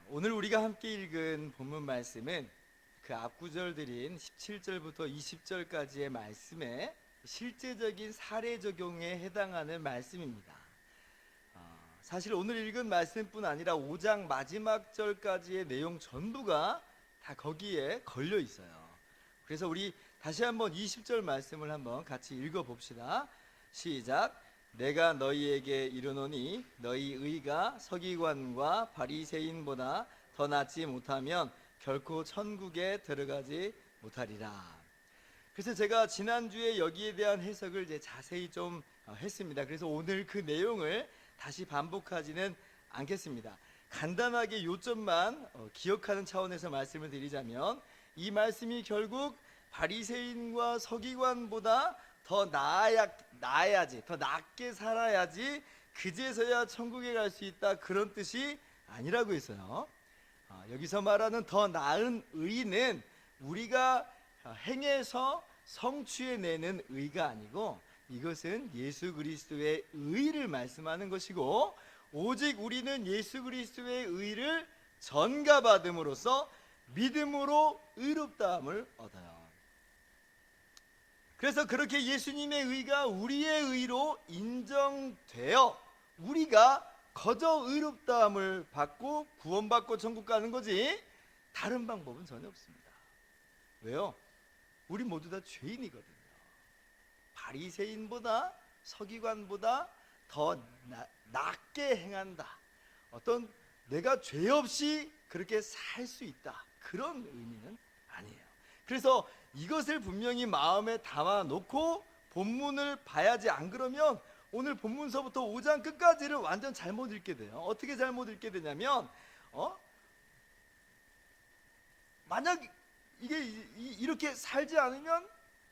오늘 우리가 함께 읽은 본문 말씀은 그 앞구절들인 17절부터 20절까지의 말씀에 실제적인 사례 적용에 해당하는 말씀입니다. 사실 오늘 읽은 말씀뿐 아니라 5장 마지막 절까지의 내용 전부가 다 거기에 걸려 있어요. 그래서 우리 다시 한번 20절 말씀을 한번 같이 읽어봅시다. 시작. 내가 너희에게 이르노니 너희 의가 서기관과 바리새인보다 더 낫지 못하면 결코 천국에 들어가지 못하리라. 그래서 제가 지난주에 여기에 대한 해석을 이제 자세히 좀 했습니다. 그래서 오늘 그 내용을 다시 반복하지는 않겠습니다. 간단하게 요점만 기억하는 차원에서 말씀을 드리자면, 이 말씀이 결국 바리새인과 서기관보다 더 나아야지, 더 낫게 살아야지 그제서야 천국에 갈 수 있다, 그런 뜻이 아니라고 했어요. 여기서 말하는 더 나은 의는 우리가 행해서 성취해내는 의가 아니고, 이것은 예수 그리스도의 의를 말씀하는 것이고, 오직 우리는 예수 그리스도의 의를 전가받음으로써 믿음으로 의롭다함을 얻어요. 그래서 그렇게 예수님의 의가 우리의 의로 인정되어 우리가 거저 의롭다함을 받고 구원받고 천국 가는 거지, 다른 방법은 전혀 없습니다. 왜요? 우리 모두 다 죄인이거든요. 바리새인보다 서기관보다 더 낫게 행한다, 어떤 내가 죄 없이 그렇게 살 수 있다, 그런 의미는 아니에요. 그래서 이것을 분명히 마음에 담아놓고 본문을 봐야지, 안 그러면 오늘 본문서부터 5장 끝까지를 완전 잘못 읽게 돼요. 어떻게 잘못 읽게 되냐면, 만약 이게 이렇게 살지 않으면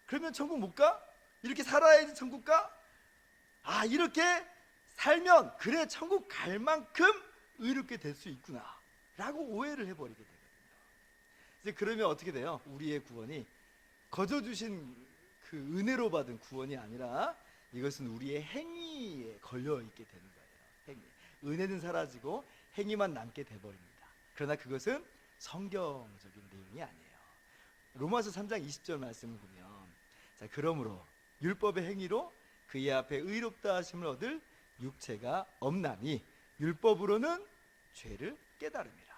그러면 천국 못 가? 이렇게 살아야지 천국 가? 이렇게 살면 그래 천국 갈 만큼 의롭게 될 수 있구나 라고 오해를 해버리게 되거든요. 이제 그러면 어떻게 돼요? 우리의 구원이 거저 주신 그 은혜로 받은 구원이 아니라 이것은 우리의 행위에 걸려 있게 되는 거예요. 은혜는 사라지고 행위만 남게 돼버립니다. 그러나 그것은 성경적인 내용이 아니에요. 로마서 3장 20절 말씀을 보면, 자, 그러므로 율법의 행위로 그의 앞에 의롭다 하심을 얻을 육체가 없나니 율법으로는 죄를 깨달음이라.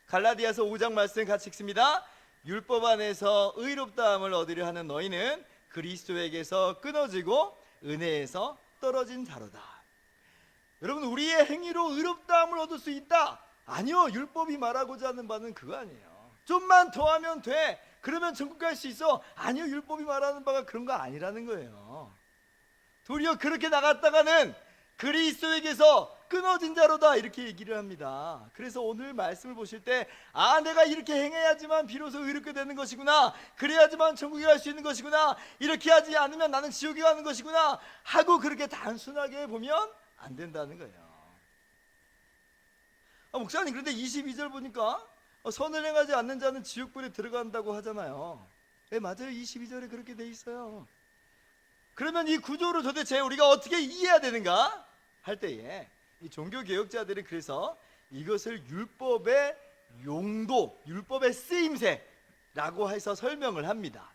갈라디아서 5장 말씀 같이 읽습니다. 율법 안에서 의롭다함을 얻으려 하는 너희는 그리스도에게서 끊어지고 은혜에서 떨어진 자로다. 여러분, 우리의 행위로 의롭다함을 얻을 수 있다? 아니요, 율법이 말하고자 하는 바는 그거 아니에요. 좀만 더 하면 돼, 그러면 천국 갈 수 있어. 아니요, 율법이 말하는 바가 그런 거 아니라는 거예요. 도리어 그렇게 나갔다가는 그리스도에게서 끊어진 자로다, 이렇게 얘기를 합니다. 그래서 오늘 말씀을 보실 때, 내가 이렇게 행해야지만 비로소 의롭게 되는 것이구나, 그래야지만 천국에 갈 수 있는 것이구나, 이렇게 하지 않으면 나는 지옥에 가는 것이구나 하고 그렇게 단순하게 보면 안 된다는 거예요. 목사님, 그런데 22절 보니까 선을 행하지 않는 자는 지옥불에 들어간다고 하잖아요. 네, 맞아요. 22절에 그렇게 돼 있어요. 그러면 이 구조를 도대체 우리가 어떻게 이해해야 되는가 할 때에, 이 종교개혁자들이 그래서 이것을 율법의 용도, 율법의 쓰임새라고 해서 설명을 합니다.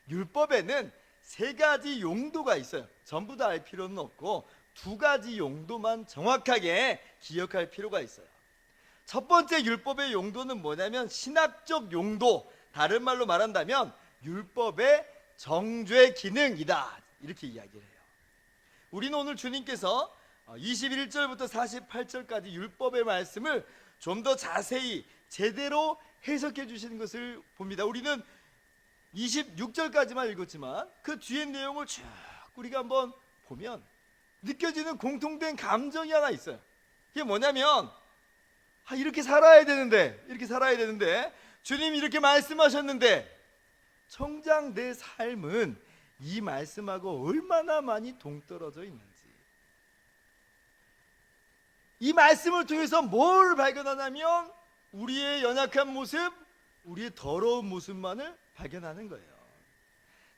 율법에는 세 가지 용도가 있어요. 전부 다 알 필요는 없고 두 가지 용도만 정확하게 기억할 필요가 있어요. 첫 번째 율법의 용도는 뭐냐면 신학적 용도, 다른 말로 말한다면 율법의 정죄 기능이다, 이렇게 이야기를 해요. 우리는 오늘 주님께서 21절부터 48절까지 율법의 말씀을 좀 더 자세히 제대로 해석해 주시는 것을 봅니다. 우리는 26절까지만 읽었지만 그 뒤에 내용을 쭉 우리가 한번 보면 느껴지는 공통된 감정이 하나 있어요. 이게 뭐냐면, 이렇게 살아야 되는데, 주님이 이렇게 말씀하셨는데 정작 내 삶은 이 말씀하고 얼마나 많이 동떨어져 있는지, 이 말씀을 통해서 뭘 발견하냐면 우리의 연약한 모습, 우리의 더러운 모습만을 발견하는 거예요.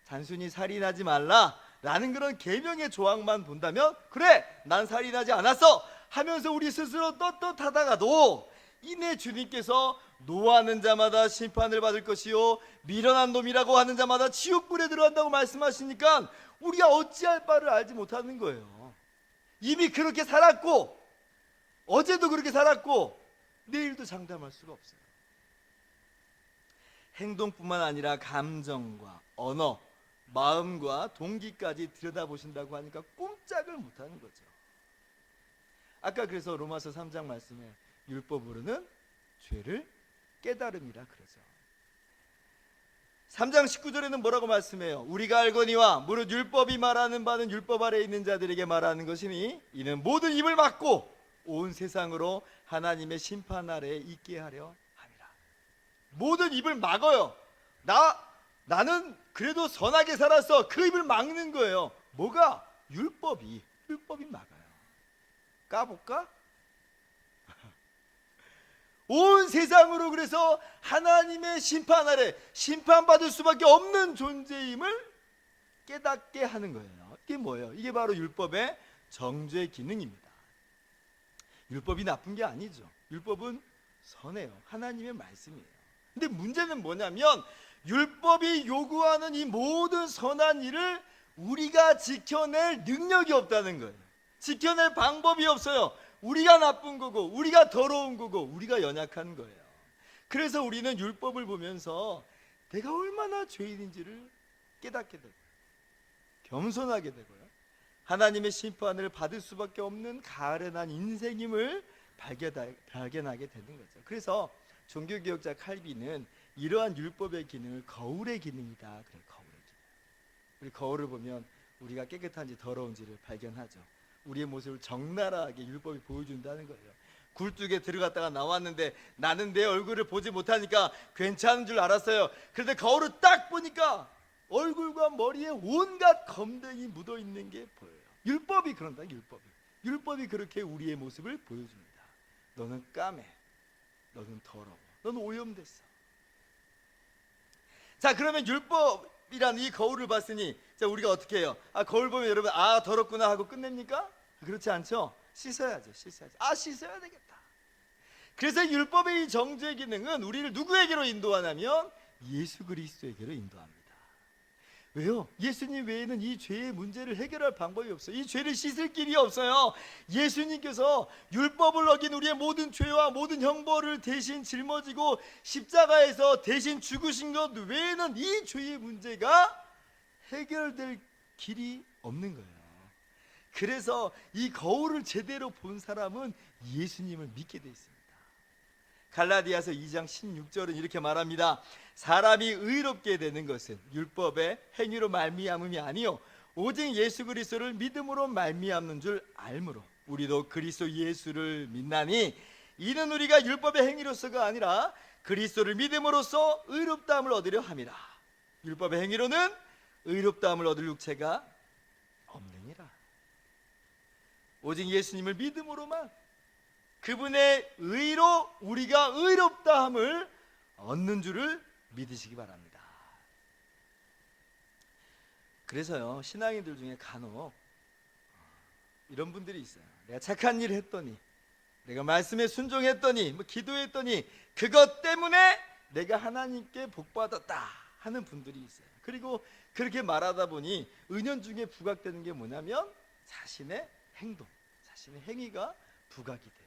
단순히 살인하지 말라라는 그런 계명의 조항만 본다면, 그래 난 살인하지 않았어 하면서 우리 스스로 떳떳하다가도 이내 주님께서 노하는 자마다 심판을 받을 것이요 미련한 놈이라고 하는 자마다 지옥불에 들어간다고 말씀하시니까 우리가 어찌할 바를 알지 못하는 거예요. 이미 그렇게 살았고 어제도 그렇게 살았고 내일도 장담할 수가 없어요. 행동뿐만 아니라 감정과 언어, 마음과 동기까지 들여다보신다고 하니까 꼼짝을 못하는 거죠. 아까 그래서 로마서 3장 말씀에 율법으로는 죄를 깨달음이라 그러죠. 3장 19절에는 뭐라고 말씀해요? 우리가 알거니와 무릇 율법이 말하는 바는 율법 아래에 있는 자들에게 말하는 것이니 이는 모든 입을 막고 온 세상으로 하나님의 심판 아래에 있게 하려 함이라. 모든 입을 막어요. 나는 그래도 선하게 살았어. 그 입을 막는 거예요. 뭐가? 율법이 막아요. 까볼까? 온 세상으로 그래서 하나님의 심판 아래 심판받을 수밖에 없는 존재임을 깨닫게 하는 거예요. 이게 뭐예요? 이게 바로 율법의 정죄 기능입니다. 율법이 나쁜 게 아니죠. 율법은 선해요. 하나님의 말씀이에요. 근데 문제는 뭐냐면 율법이 요구하는 이 모든 선한 일을 우리가 지켜낼 능력이 없다는 거예요. 지켜낼 방법이 없어요. 우리가 나쁜 거고 우리가 더러운 거고 우리가 연약한 거예요. 그래서 우리는 율법을 보면서 내가 얼마나 죄인인지를 깨닫게 되고 겸손하게 되고요, 하나님의 심판을 받을 수밖에 없는 가련한 인생임을 발견하게 되는 거죠. 그래서 종교개혁자 칼빈은 이러한 율법의 기능을 거울의 기능이다 그래요. 거울의 기능. 우리 거울을 보면 우리가 깨끗한지 더러운지를 발견하죠. 우리의 모습을 적나라하게 율법이 보여준다는 거예요. 굴뚝에 들어갔다가 나왔는데 나는 내 얼굴을 보지 못하니까 괜찮은 줄 알았어요. 그런데 거울을 딱 보니까 얼굴과 머리에 온갖 검댕이 묻어있는 게 보여요. 율법이 그런다. 율법이 그렇게 우리의 모습을 보여줍니다. 너는 까매, 너는 더러워, 너는 오염됐어. 자, 그러면 율법이란 이 거울을 봤으니 자, 우리가 어떻게 해요? 거울 보면 여러분 더럽구나 하고 끝냅니까? 그렇지 않죠? 씻어야죠. 씻어야 되겠다. 그래서 율법의 이 정죄 기능은 우리를 누구에게로 인도하냐면 예수 그리스도에게로 인도합니다. 왜요? 예수님 외에는 이 죄의 문제를 해결할 방법이 없어요. 이 죄를 씻을 길이 없어요. 예수님께서 율법을 어긴 우리의 모든 죄와 모든 형벌을 대신 짊어지고 십자가에서 대신 죽으신 것 외에는 이 죄의 문제가 해결될 길이 없는 거예요. 그래서 이 거울을 제대로 본 사람은 예수님을 믿게 되어 있습니다. 갈라디아서 2장 16절은 이렇게 말합니다. 사람이 의롭게 되는 것은 율법의 행위로 말미암음이 아니요 오직 예수 그리스도를 믿음으로 말미암는 줄 알므로 우리도 그리스도 예수를 믿나니 이는 우리가 율법의 행위로서가 아니라 그리스도를 믿음으로써 의롭다함을 얻으려 함이라. 율법의 행위로는 의롭다함을 얻을 육체가 없느니라. 오직 예수님을 믿음으로만 그분의 의로 우리가 의롭다함을 얻는 줄을 믿으시기 바랍니다. 그래서요, 신앙인들 중에 간혹 이런 분들이 있어요. 내가 착한 일 했더니, 내가 말씀에 순종했더니, 기도했더니 그것 때문에 내가 하나님께 복받았다 하는 분들이 있어요. 그리고 그렇게 말하다 보니 은연중에 부각되는 게 뭐냐면 자신의 행동, 자신의 행위가 부각이 돼요.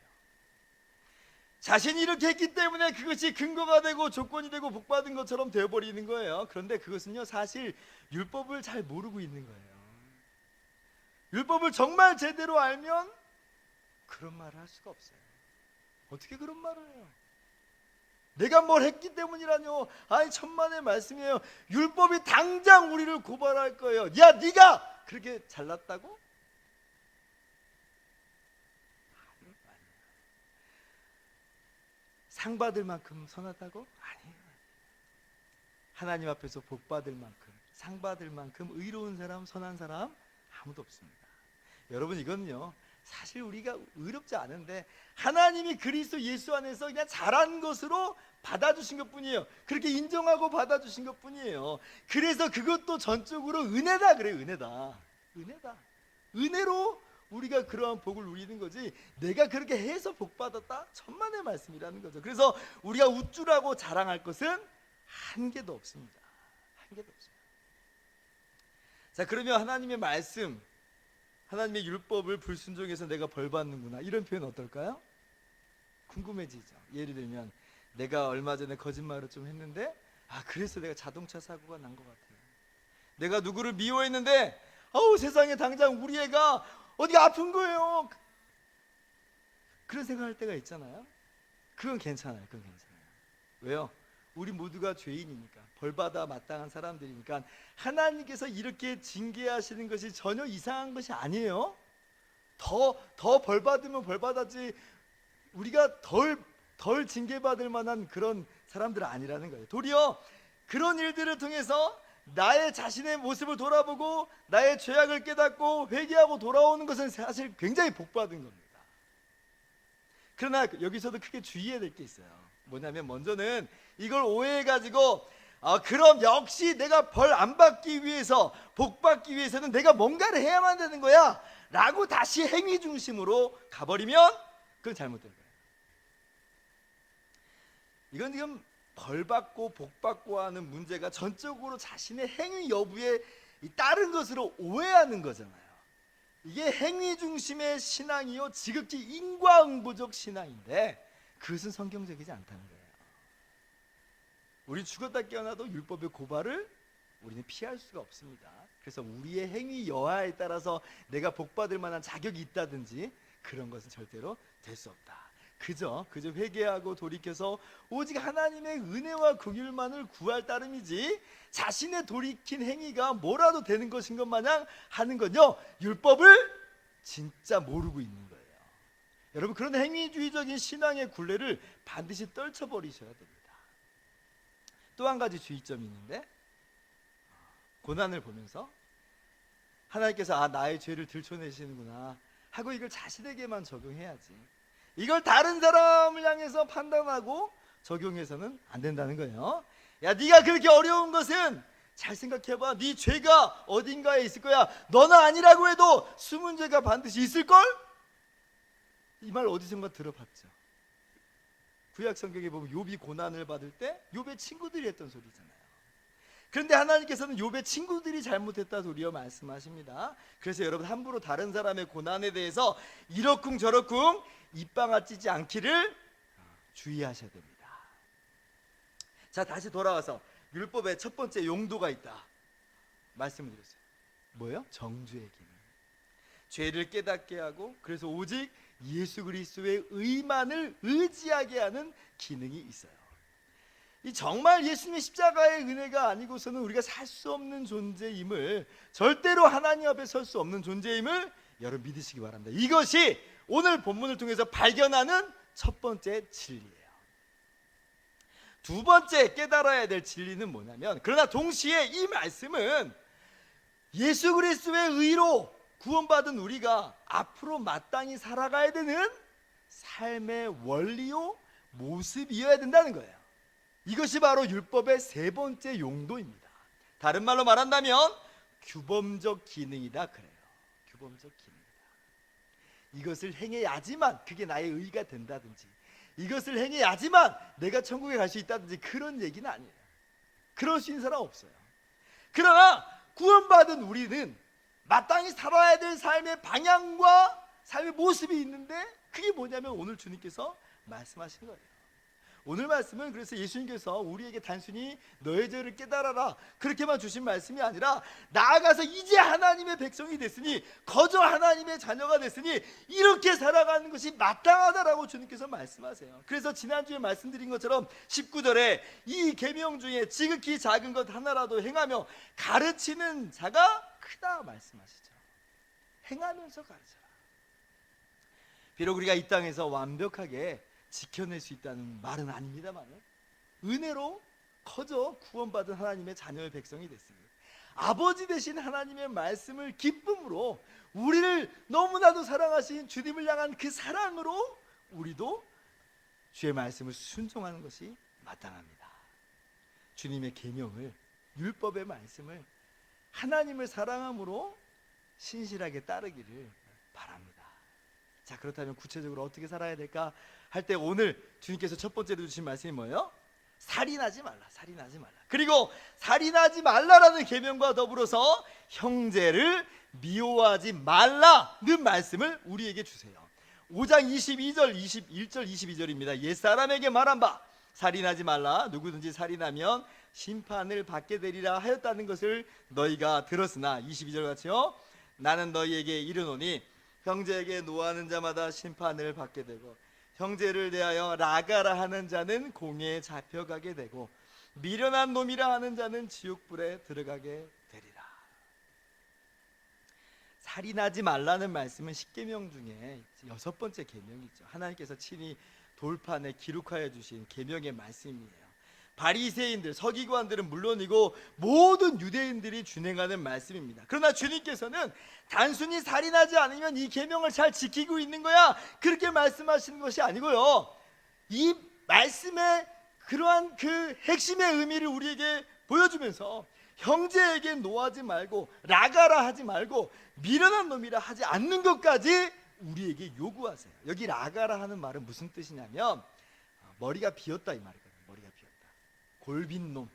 자신이 이렇게 했기 때문에 그것이 근거가 되고 조건이 되고 복받은 것처럼 되어버리는 거예요. 그런데 그것은요, 사실 율법을 잘 모르고 있는 거예요. 율법을 정말 제대로 알면 그런 말을 할 수가 없어요. 어떻게 그런 말을 해요? 내가 뭘 했기 때문이라뇨. 아니, 천만의 말씀이에요. 율법이 당장 우리를 고발할 거예요. 야, 네가 그렇게 잘났다고? 상 받을 만큼 선하다고? 아니에요. 하나님 앞에서 복 받을 만큼, 상 받을 만큼 의로운 사람, 선한 사람 아무도 없습니다. 여러분, 이건요, 사실 우리가 의롭지 않은데 하나님이 그리스도 예수 안에서 그냥 잘한 것으로 받아주신 것뿐이에요. 그렇게 인정하고 받아주신 것뿐이에요. 그래서 그것도 전적으로 은혜다 그래요. 은혜다. 은혜로 우리가 그러한 복을 누리는 거지, 내가 그렇게 해서 복 받았다? 천만의 말씀이라는 거죠. 그래서 우리가 우쭐하고 자랑할 것은 한 개도 없습니다. 한 개도 없어요. 자, 그러면 하나님의 말씀, 하나님의 율법을 불순종해서 내가 벌 받는구나, 이런 표현 어떨까요? 궁금해지죠. 예를 들면 내가 얼마 전에 거짓말을 좀 했는데, 그래서 내가 자동차 사고가 난 것 같아요. 내가 누구를 미워했는데 세상에 당장 우리 애가 어디가 아픈 거예요. 그런 생각할 때가 있잖아요. 그건 괜찮아요. 그건 괜찮아요. 왜요? 우리 모두가 죄인이니까, 벌받아 마땅한 사람들이니까 하나님께서 이렇게 징계하시는 것이 전혀 이상한 것이 아니에요. 더 벌받으면 벌받았지, 우리가 덜 징계받을 만한 그런 사람들은 아니라는 거예요. 도리어 그런 일들을 통해서 나의 자신의 모습을 돌아보고 나의 죄악을 깨닫고 회개하고 돌아오는 것은 사실 굉장히 복받은 겁니다. 그러나 여기서도 크게 주의해야 될 게 있어요. 뭐냐면, 먼저는 이걸 오해해가지고 그럼 역시 내가 벌 안 받기 위해서, 복 받기 위해서는 내가 뭔가를 해야만 되는 거야 라고 다시 행위 중심으로 가버리면 그건 잘못된 거예요. 이건 지금 벌 받고 복 받고 하는 문제가 전적으로 자신의 행위 여부에 따른 것으로 오해하는 거잖아요. 이게 행위 중심의 신앙이요, 지극히 인과응보적 신앙인데 그것은 성경적이지 않다는 거예요. 우리 죽었다 깨어나도 율법의 고발을 우리는 피할 수가 없습니다. 그래서 우리의 행위 여하에 따라서 내가 복 받을 만한 자격이 있다든지 그런 것은 절대로 될 수 없다. 그저 회개하고 돌이켜서 오직 하나님의 은혜와 긍휼만을 구할 따름이지, 자신의 돌이킨 행위가 뭐라도 되는 것인 것 마냥 하는 건요, 율법을 진짜 모르고 있는 거예요. 여러분, 그런 행위주의적인 신앙의 굴레를 반드시 떨쳐버리셔야 됩니다. 또 한 가지 주의점이 있는데, 고난을 보면서 하나님께서 나의 죄를 들춰내시는구나 하고 이걸 자신에게만 적용해야지, 이걸 다른 사람을 향해서 판단하고 적용해서는 안 된다는 거예요. 야, 네가 그렇게 어려운 것은 잘 생각해봐. 네 죄가 어딘가에 있을 거야. 너는 아니라고 해도 숨은 죄가 반드시 있을걸? 이 말 어디선가 들어봤죠. 구약 성경에 보면 욥이 고난을 받을 때 욥의 친구들이 했던 소리잖아요. 그런데 하나님께서는 욥의 친구들이 잘못했다 도리어 말씀하십니다. 그래서 여러분, 함부로 다른 사람의 고난에 대해서 이러쿵 저러쿵 입방아 찌지 않기를 주의하셔야 됩니다. 자, 다시 돌아와서 율법의 첫 번째 용도가 있다 말씀을 드렸어요. 뭐예요? 정죄의 기능. 죄를 깨닫게 하고, 그래서 오직 예수 그리스도의 의만을 의지하게 하는 기능이 있어요. 이 정말 예수님의 십자가의 은혜가 아니고서는 우리가 살 수 없는 존재임을, 절대로 하나님 앞에 설 수 없는 존재임을 여러분 믿으시기 바랍니다. 이것이 오늘 본문을 통해서 발견하는 첫 번째 진리예요. 두 번째 깨달아야 될 진리는 뭐냐면, 그러나 동시에 이 말씀은 예수 그리스도의 의로 구원받은 우리가 앞으로 마땅히 살아가야 되는 삶의 원리요 모습이어야 된다는 거예요. 이것이 바로 율법의 세 번째 용도입니다. 다른 말로 말한다면 규범적 기능이다 그래요. 규범적 기능이다. 이것을 행해야지만 그게 나의 의가 된다든지, 이것을 행해야지만 내가 천국에 갈 수 있다든지 그런 얘기는 아니에요. 그럴 수 있는 사람 없어요. 그러나 구원받은 우리는 마땅히 살아야 될 삶의 방향과 삶의 모습이 있는데, 그게 뭐냐면 오늘 주님께서 말씀하신 거예요. 오늘 말씀은 그래서 예수님께서 우리에게 단순히 너의 죄를 깨달아라 그렇게만 주신 말씀이 아니라, 나아가서 이제 하나님의 백성이 됐으니, 거저 하나님의 자녀가 됐으니 이렇게 살아가는 것이 마땅하다라고 주님께서 말씀하세요. 그래서 지난주에 말씀드린 것처럼 19절에 이 계명 중에 지극히 작은 것 하나라도 행하며 가르치는 자가 크다 말씀하시죠. 행하면서 가르쳐라. 비록 우리가 이 땅에서 완벽하게 지켜낼 수 있다는 말은 아닙니다만, 은혜로 커져 구원받은 하나님의 자녀의 백성이 됐습니다. 아버지 되신 하나님의 말씀을 기쁨으로, 우리를 너무나도 사랑하신 주님을 향한 그 사랑으로 우리도 주의 말씀을 순종하는 것이 마땅합니다. 주님의 계명을, 율법의 말씀을 하나님을 사랑함으로 신실하게 따르기를 바랍니다. 자, 그렇다면 구체적으로 어떻게 살아야 될까 할 때 오늘 주님께서 첫 번째로 주신 말씀이 뭐예요? 살인하지 말라, 살인하지 말라. 그리고 살인하지 말라라는 계명과 더불어서 형제를 미워하지 말라는 말씀을 우리에게 주세요. 5장 22절, 21절, 22절입니다. 옛사람에게 말한 바 살인하지 말라. 누구든지 살인하면 심판을 받게 되리라 하였다는 것을 너희가 들었으나 22절 같이요. 나는 너희에게 이르노니 형제에게 노하는 자마다 심판을 받게 되고 형제를 대하여 라가라 하는 자는 공에 잡혀가게 되고 미련한 놈이라 하는 자는 지옥불에 들어가게 되리라. 살인하지 말라는 말씀은 십계명 중에 6번째 계명이죠. 하나님께서 친히 돌판에 기록하여 주신 계명의 말씀이에요. 바리새인들, 서기관들은 물론이고 모든 유대인들이 준행하는 말씀입니다. 그러나 주님께서는 단순히 살인하지 않으면 이 계명을 잘 지키고 있는 거야, 그렇게 말씀하시는 것이 아니고요, 이 말씀의 그러한 그 핵심의 의미를 우리에게 보여주면서 형제에게 노하지 말고 라가라 하지 말고 미련한 놈이라 하지 않는 것까지 우리에게 요구하세요. 여기 라가라 하는 말은 무슨 뜻이냐면 머리가 비었다 이 말이거든요. 머리가 비었다, 골빈놈,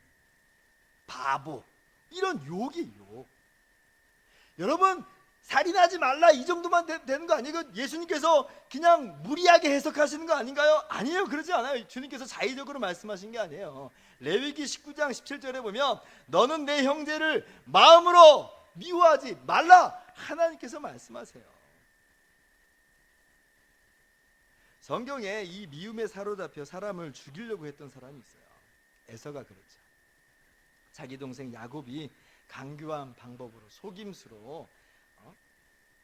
바보, 이런 욕이에요. 여러분, 살인하지 말라 이 정도만 되는 거 아니에요? 예수님께서 그냥 무리하게 해석하시는 거 아닌가요? 아니에요, 그러지 않아요. 주님께서 자의적으로 말씀하신 게 아니에요. 레위기 19장 17절에 보면 너는 내 형제를 마음으로 미워하지 말라 하나님께서 말씀하세요. 성경에 이 미움에 사로잡혀 사람을 죽이려고 했던 사람이 있어요. 에서가 그랬죠. 자기 동생 야곱이 강교한 방법으로, 속임수로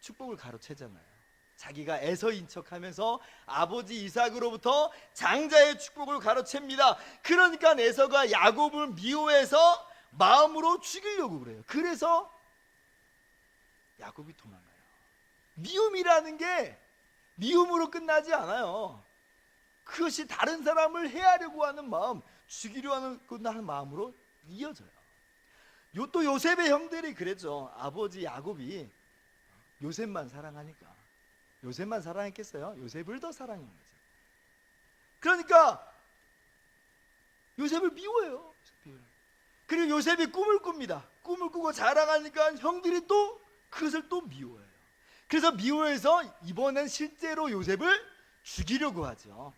축복을 가로채잖아요. 자기가 에서인 척하면서 아버지 이삭으로부터 장자의 축복을 가로챕니다. 그러니까 에서가 야곱을 미워해서 마음으로 죽이려고 그래요. 그래서 야곱이 도망가요. 미움이라는 게 미움으로 끝나지 않아요. 그것이 다른 사람을 해하려고 하는 마음, 죽이려 하는 마음으로 이어져요. 또 요셉의 형들이 그랬죠. 아버지 야곱이 요셉만 사랑하니까. 요셉만 사랑했겠어요? 요셉을 더 사랑한 거죠. 그러니까 요셉을 미워해요. 그리고 요셉이 꿈을 꿉니다. 꿈을 꾸고 자랑하니까 형들이 또 그것을 또 미워해요. 그래서 미워해서 이번엔 실제로 요셉을 죽이려고 하죠.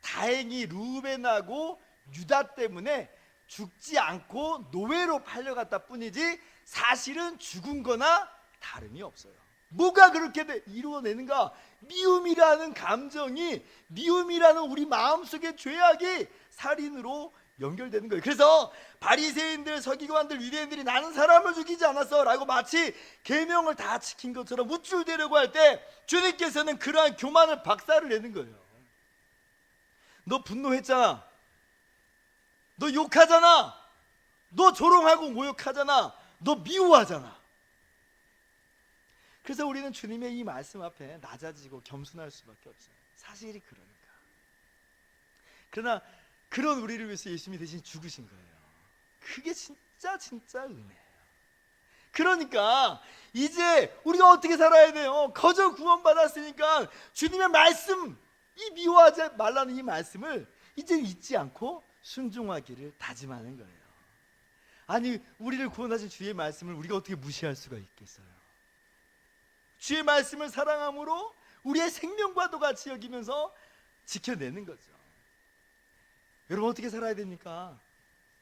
다행히 루벤하고 유다 때문에 죽지 않고 노예로 팔려갔다 뿐이지 사실은 죽은 거나 다름이 없어요. 뭐가 그렇게 이루어내는가? 미움이라는 감정이, 미움이라는 우리 마음속의 죄악이 살인으로 연결되는 거예요. 그래서 바리새인들, 서기관들, 유대인들이 나는 사람을 죽이지 않았어 라고 마치 계명을 다 지킨 것처럼 우쭐대려고 할 때 주님께서는 그러한 교만을 박살을 내는 거예요. 너 분노했잖아, 너 욕하잖아, 너 조롱하고 모욕하잖아, 너 미워하잖아. 그래서 우리는 주님의 이 말씀 앞에 낮아지고 겸손할 수밖에 없어요. 사실이 그러니까. 그러나 그런 우리를 위해서 예수님이 대신 죽으신 거예요. 그게 진짜 은혜예요. 그러니까 이제 우리가 어떻게 살아야 돼요? 거저 구원받았으니까 주님의 말씀, 이 미워하지 말라는 이 말씀을 이제 잊지 않고 순종하기를 다짐하는 거예요. 아니, 우리를 구원하신 주의 말씀을 우리가 어떻게 무시할 수가 있겠어요? 주의 말씀을 사랑함으로 우리의 생명과도 같이 여기면서 지켜내는 거죠. 여러분, 어떻게 살아야 됩니까?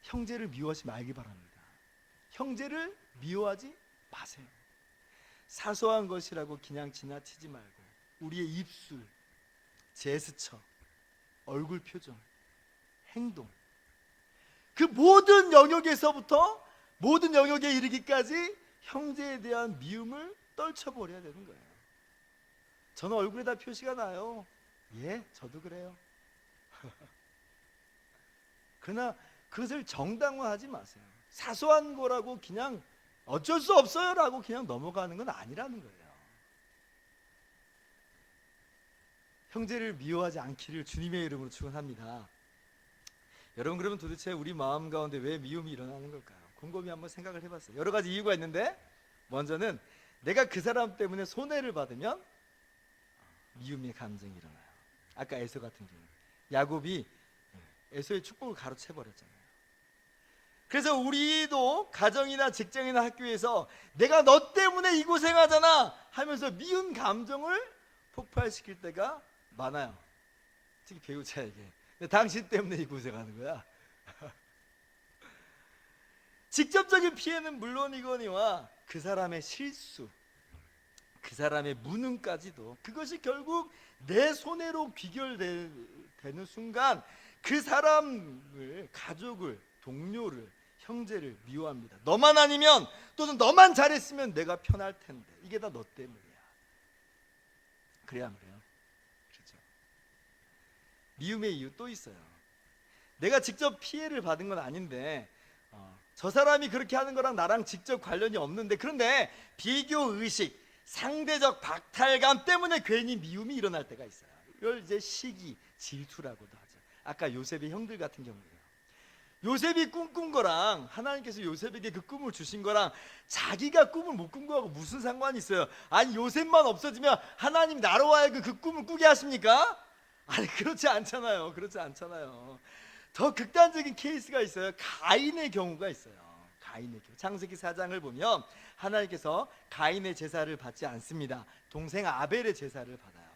형제를 미워하지 말기 바랍니다. 형제를 미워하지 마세요. 사소한 것이라고 그냥 지나치지 말고 우리의 입술, 제스처, 얼굴 표정, 행동, 그 모든 영역에서부터 모든 영역에 이르기까지 형제에 대한 미움을 떨쳐버려야 되는 거예요. 저는 얼굴에다 표시가 나요. 예, 저도 그래요. 그러나 그것을 정당화하지 마세요. 사소한 거라고 그냥 어쩔 수 없어요 라고 그냥 넘어가는 건 아니라는 거예요. 형제를 미워하지 않기를 주님의 이름으로 축원합니다. 여러분, 그러면 도대체 우리 마음 가운데 왜 미움이 일어나는 걸까요? 곰곰이 한번 생각을 해봤어요. 여러 가지 이유가 있는데, 먼저는 내가 그 사람 때문에 손해를 받으면 미움의 감정이 일어나요. 아까 에서 같은 경우 야곱이 에서의 축복을 가로채 버렸잖아요. 그래서 우리도 가정이나 직장이나 학교에서 내가 너 때문에 이 고생하잖아 하면서 미운 감정을 폭발시킬 때가 많아요. 특히 배우자에게. 당신 때문에 이 고생하는 거야. 직접적인 피해는 물론이거니와 그 사람의 실수, 그 사람의 무능까지도 그것이 결국 내 손해로 귀결되는 순간 그 사람을, 가족을, 동료를, 형제를 미워합니다. 너만 아니면 또는 너만 잘했으면 내가 편할 텐데 이게 다 너 때문이야. 그래야 안 그래요? 그렇죠. 미움의 이유 또 있어요. 내가 직접 피해를 받은 건 아닌데 저 사람이 그렇게 하는 거랑 나랑 직접 관련이 없는데 그런데 비교의식, 상대적 박탈감 때문에 괜히 미움이 일어날 때가 있어요. 이걸 이제 시기, 질투라고도 하죠. 아까 요셉의 형들 같은 경우에요. 요셉이 꿈꾼 거랑 하나님께서 요셉에게 그 꿈을 주신 거랑 자기가 꿈을 못 꾼 거하고 무슨 상관이 있어요? 아니 요셉만 없어지면 하나님 나로 하여금 그 꿈을 꾸게 하십니까? 아니 그렇지 않잖아요. 그렇지 않잖아요. 더 극단적인 케이스가 있어요. 가인의 경우가 있어요. 가인의 경우. 창세기 4장을 보면 하나님께서 가인의 제사를 받지 않습니다. 동생 아벨의 제사를 받아요.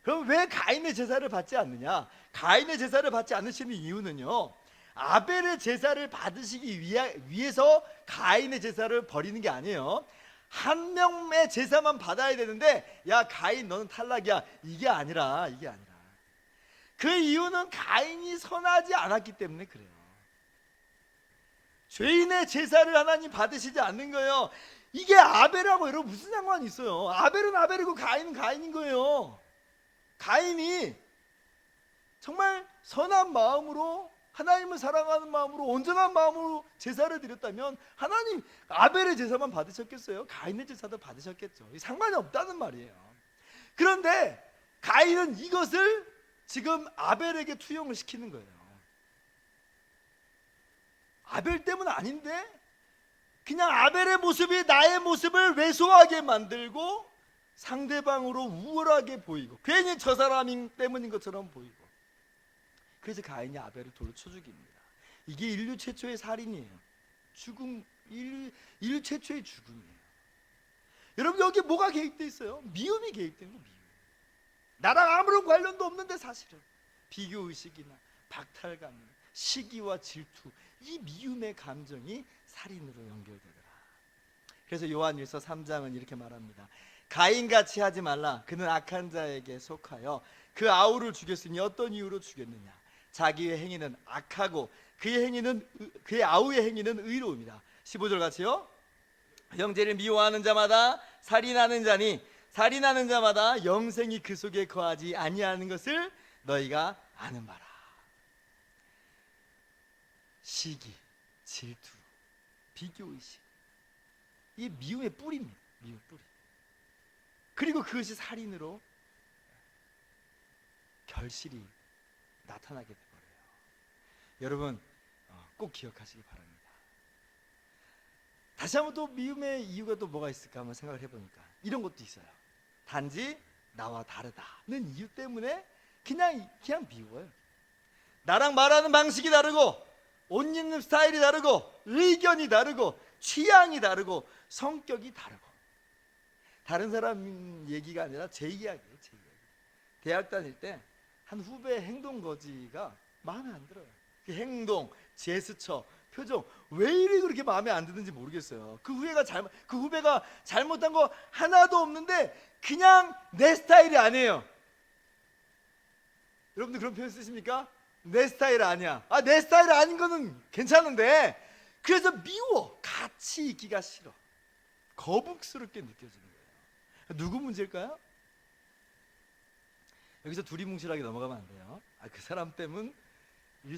그럼 왜 가인의 제사를 받지 않느냐? 가인의 제사를 받지 않으시는 이유는요, 아벨의 제사를 받으시기 위해서 가인의 제사를 버리는 게 아니에요. 한 명의 제사만 받아야 되는데 야 가인 너는 탈락이야, 이게 아니라 그 이유는 가인이 선하지 않았기 때문에 그래요. 죄인의 제사를 하나님 받으시지 않는 거예요. 이게 아벨하고 여러분 무슨 상관이 있어요? 아벨은 아벨이고 가인은 가인인 거예요. 가인이 정말 선한 마음으로 하나님을 사랑하는 마음으로 온전한 마음으로 제사를 드렸다면 하나님 아벨의 제사만 받으셨겠어요? 가인의 제사도 받으셨겠죠. 상관이 없다는 말이에요. 그런데 가인은 이것을 지금 아벨에게 투영을 시키는 거예요. 아벨 때문 아닌데 그냥 아벨의 모습이 나의 모습을 왜소하게 만들고 상대방으로 우월하게 보이고 괜히 저 사람 때문인 것처럼 보이고, 그래서 가인이 아벨을 돌로 쳐 죽입니다. 이게 인류 최초의 살인이에요. 인류 최초의 죽음이에요. 여러분 여기 뭐가 개입되어 있어요? 미움이 개입된 거예요. 미움. 나랑 아무런 관련도 없는데 사실은 비교의식이나 박탈감, 시기와 질투, 이 미움의 감정이 살인으로 연결되더라. 그래서 요한일서 3장은 이렇게 말합니다. 가인같이 하지 말라. 그는 악한 자에게 속하여 그 아우를 죽였으니 어떤 이유로 죽였느냐? 자기의 행위는 악하고 그의 아우의 행위는 의로움이다. 15절 같이요. 형제를 미워하는 자마다 살인하는 자니 살인하는 자마다 영생이 그 속에 거하지 아니하는 것을 너희가 아는 바라. 시기, 질투, 비교의식, 이 미움의 뿌리입니다. 미움의 뿌리. 그리고 그것이 살인으로 결실이 나타나게 돼버려요. 여러분 꼭 기억하시기 바랍니다. 다시 한번 또 미움의 이유가 또 뭐가 있을까 한번 생각을 해보니까 이런 것도 있어요. 단지 나와 다르다는 이유 때문에 그냥 미워요. 나랑 말하는 방식이 다르고 옷 입는 스타일이 다르고 의견이 다르고 취향이 다르고 성격이 다르고, 다른 사람 얘기가 아니라 제 이야기예요. 제 이야기. 대학 다닐 때 한 후배의 행동 거지가 마음에 안 들어요. 그 행동, 제스처, 표정 왜 이리 그렇게 마음에 안 드는지 모르겠어요. 그 후배가 잘못한 거 하나도 없는데 그냥 내 스타일이 아니에요. 여러분들 그런 표현 쓰십니까? 내 스타일 아니야. 내 스타일 아닌 거는 괜찮은데 그래서 미워. 같이 있기가 싫어. 거북스럽게 느껴지는 거예요. 누구 문제일까요? 여기서 둘이 뭉실하게 넘어가면 안 돼요. 그 사람 때문일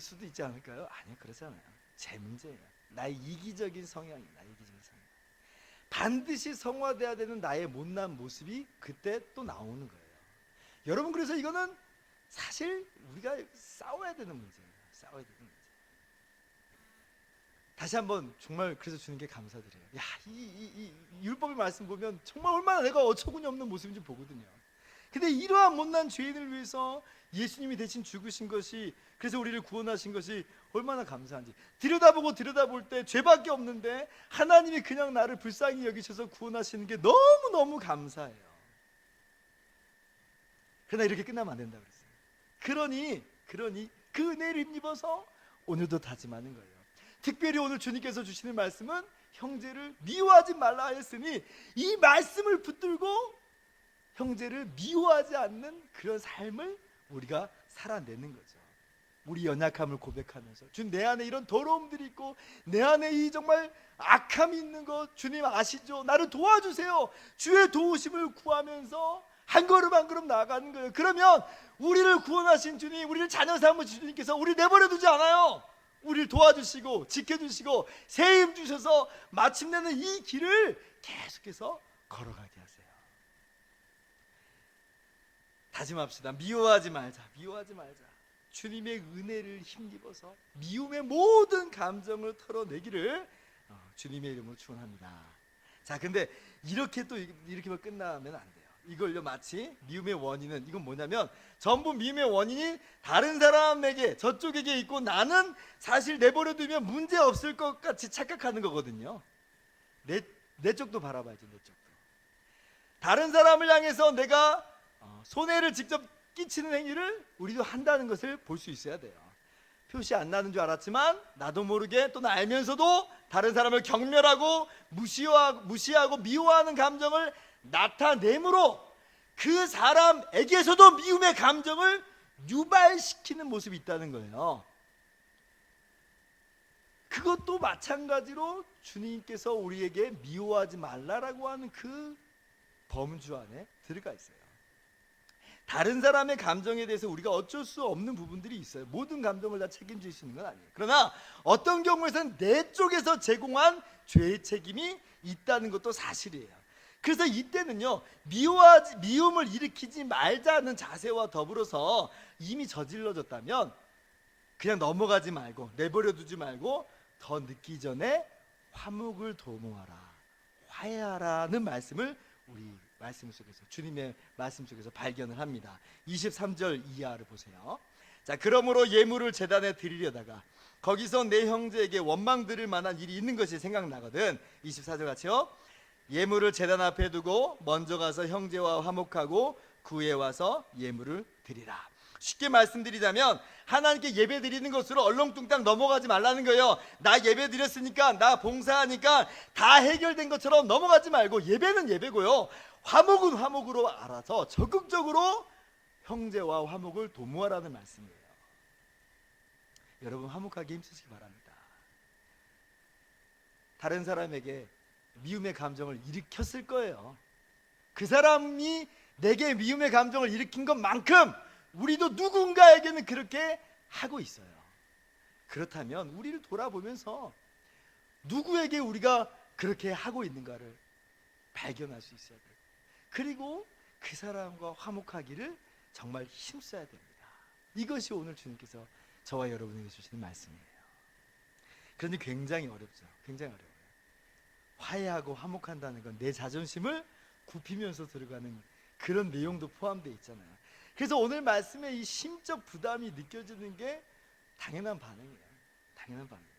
수도 있지 않을까요? 아니요, 그렇지 않아요. 제 문제예요. 나의 이기적인 성향이에요. 반드시 성화돼야 되는 나의 못난 모습이 그때 또 나오는 거예요. 여러분 그래서 이거는 사실 우리가 싸워야 되는 문제예요. 싸워야 되는 문제. 다시 한번 정말 그래서 주님께 감사드려요. 야, 이 율법의 말씀 보면 정말 얼마나 내가 어처구니 없는 모습인지 보거든요. 근데 이러한 못난 죄인을 위해서 예수님이 대신 죽으신 것이, 그래서 우리를 구원하신 것이 얼마나 감사한지 들여다볼 때 죄밖에 없는데 하나님이 그냥 나를 불쌍히 여기셔서 구원하시는 게 너무너무 감사해요. 그러나 이렇게 끝나면 안 된다고 그랬어요. 그러니 그 은혜를 힘입어서 오늘도 다짐하는 거예요. 특별히 오늘 주님께서 주시는 말씀은 형제를 미워하지 말라 하였으니, 이 말씀을 붙들고 형제를 미워하지 않는 그런 삶을 우리가 살아내는 거죠. 우리 연약함을 고백하면서, 주님 내 안에 이런 더러움들이 있고 내 안에 이 정말 악함이 있는 것 주님 아시죠? 나를 도와주세요. 주의 도우심을 구하면서 한 걸음 한 걸음 나아가는 거예요. 그러면 우리를 구원하신 주님, 우리를 자녀 삼으신 주님께서 우리 내버려 두지 않아요. 우리를 도와주시고 지켜주시고 새 힘 주셔서 마침내는 이 길을 계속해서 걸어가게 하세요. 다짐합시다. 미워하지 말자. 주님의 은혜를 힘입어서 미움의 모든 감정을 털어내기를 주님의 이름으로 축원합니다. 자, 근데 이렇게만 끝나면 안 돼요. 이걸요, 마치 미움의 원인은, 이건 뭐냐면 전부 미움의 원인이 다른 사람에게, 저쪽에게 있고 나는 사실 내버려 두면 문제 없을 것 같이 착각하는 거거든요. 내 쪽도 바라봐야죠. 내 쪽도. 다른 사람을 향해서 내가 손해를 직접 끼치는 행위를 우리도 한다는 것을 볼 수 있어야 돼요. 표시 안 나는 줄 알았지만 나도 모르게, 또는 알면서도 다른 사람을 경멸하고 무시하고 미워하는 감정을 나타내므로 그 사람에게서도 미움의 감정을 유발시키는 모습이 있다는 거예요. 그것도 마찬가지로 주님께서 우리에게 미워하지 말라라고 하는 그 범주 안에 들어가 있어요. 다른 사람의 감정에 대해서 우리가 어쩔 수 없는 부분들이 있어요. 모든 감정을 다 책임질 수 있는 건 아니에요. 그러나 어떤 경우에서는 내 쪽에서 제공한 죄의 책임이 있다는 것도 사실이에요. 그래서 이때는요, 미움을 일으키지 말자는 자세와 더불어서 이미 저질러졌다면 그냥 넘어가지 말고, 내버려 두지 말고 더 늦기 전에 화목을 도모하라, 화해하라는 말씀을 우리 말씀 속에서, 주님의 말씀 속에서 발견을 합니다. 23절 이하를 보세요. 자, 그러므로 예물을 제단에 드리려다가 거기서 내 형제에게 원망 들을 만한 일이 있는 것이 생각나거든. 24절 같이요. 예물을 제단 앞에 두고 먼저 가서 형제와 화목하고 구해 와서 예물을 드리라. 쉽게 말씀드리자면 하나님께 예배 드리는 것으로 얼렁뚱땅 넘어가지 말라는 거예요. 나 예배 드렸으니까, 나 봉사하니까 다 해결된 것처럼 넘어가지 말고, 예배는 예배고요, 화목은 화목으로 알아서 적극적으로 형제와 화목을 도모하라는 말씀이에요. 여러분, 화목하기 힘쓰시기 바랍니다. 다른 사람에게 미움의 감정을 일으켰을 거예요. 그 사람이 내게 미움의 감정을 일으킨 것만큼 우리도 누군가에게는 그렇게 하고 있어요. 그렇다면 우리를 돌아보면서 누구에게 우리가 그렇게 하고 있는가를 발견할 수 있어야 돼요. 그리고 그 사람과 화목하기를 정말 힘써야 됩니다. 이것이 오늘 주님께서 저와 여러분에게 주시는 말씀이에요. 그런데 굉장히 어렵죠. 굉장히 어려워요. 화해하고 화목한다는 건 내 자존심을 굽히면서 들어가는 그런 내용도 포함되어 있잖아요. 그래서 오늘 말씀에 이 심적 부담이 느껴지는 게 당연한 반응이에요. 당연한 반응이에요.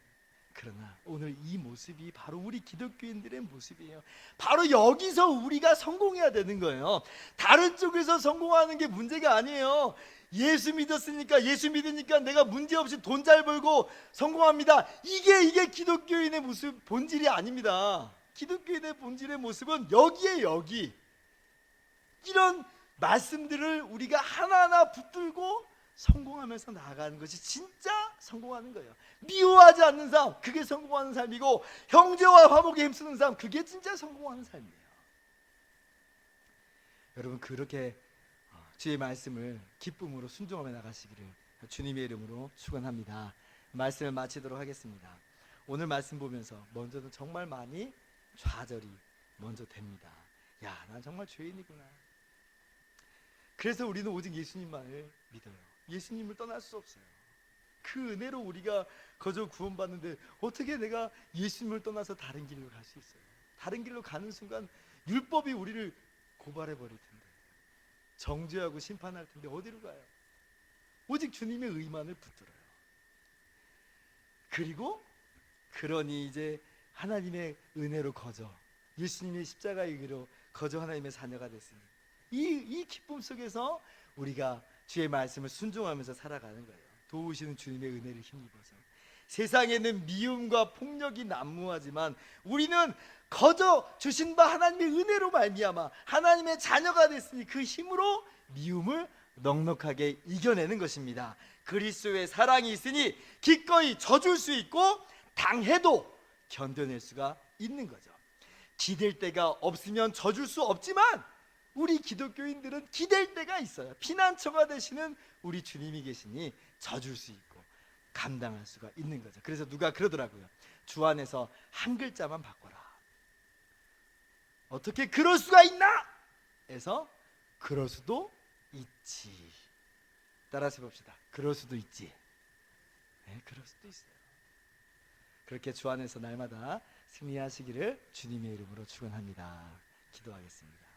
그러나 오늘 이 모습이 바로 우리 기독교인들의 모습이에요. 바로 여기서 우리가 성공해야 되는 거예요. 다른 쪽에서 성공하는 게 문제가 아니에요. 예수 믿으니까 내가 문제없이 돈 잘 벌고 성공합니다. 이게 기독교인의 모습, 본질이 아닙니다. 기독교인의 본질의 모습은 여기에 여기. 이런 말씀들을 우리가 하나하나 붙들고 성공하면서 나아가는 것이 진짜 성공하는 거예요. 미워하지 않는 삶, 그게 성공하는 삶이고, 형제와 화목에 힘쓰는 삶, 그게 진짜 성공하는 삶이에요. 여러분, 그렇게 주의 말씀을 기쁨으로 순종하며 나가시기를 주님의 이름으로 축원합니다. 말씀을 마치도록 하겠습니다. 오늘 말씀 보면서 먼저는 정말 많이 좌절이 먼저 됩니다. 야, 난 정말 죄인이구나. 그래서 우리는 오직 예수님만을 믿어요. 예수님을 떠날 수 없어요. 그 은혜로 우리가 거저 구원받는데 어떻게 내가 예수님을 떠나서 다른 길로 갈 수 있어요? 다른 길로 가는 순간 율법이 우리를 고발해 버릴 텐데, 정죄하고 심판할 텐데 어디로 가요? 오직 주님의 의만을 붙들어요. 그리고 그러니 이제 하나님의 은혜로 거저, 예수님의 십자가의 의로 거저 하나님의 자녀가 됐으니 이 기쁨 속에서 우리가 주의 말씀을 순종하면서 살아가는 거예요. 도우시는 주님의 은혜를 힘입어서. 세상에는 미움과 폭력이 난무하지만 우리는 거저 주신 바 하나님의 은혜로 말미암아 하나님의 자녀가 됐으니 그 힘으로 미움을 넉넉하게 이겨내는 것입니다. 그리스도의 사랑이 있으니 기꺼이 져줄 수 있고 당해도 견뎌낼 수가 있는 거죠. 기댈 데가 없으면 져줄 수 없지만 우리 기독교인들은 기댈 데가 있어요. 피난처가 되시는 우리 주님이 계시니 져줄 수 있고 감당할 수가 있는 거죠. 그래서 누가 그러더라고요. 주 안에서 한 글자만 바꿔라. 어떻게 그럴 수가 있나? 해서 그럴 수도 있지. 따라서 봅시다. 그럴 수도 있지. 네, 그럴 수도 있어요. 그렇게 주 안에서 날마다 승리하시기를 주님의 이름으로 축원합니다. 기도하겠습니다.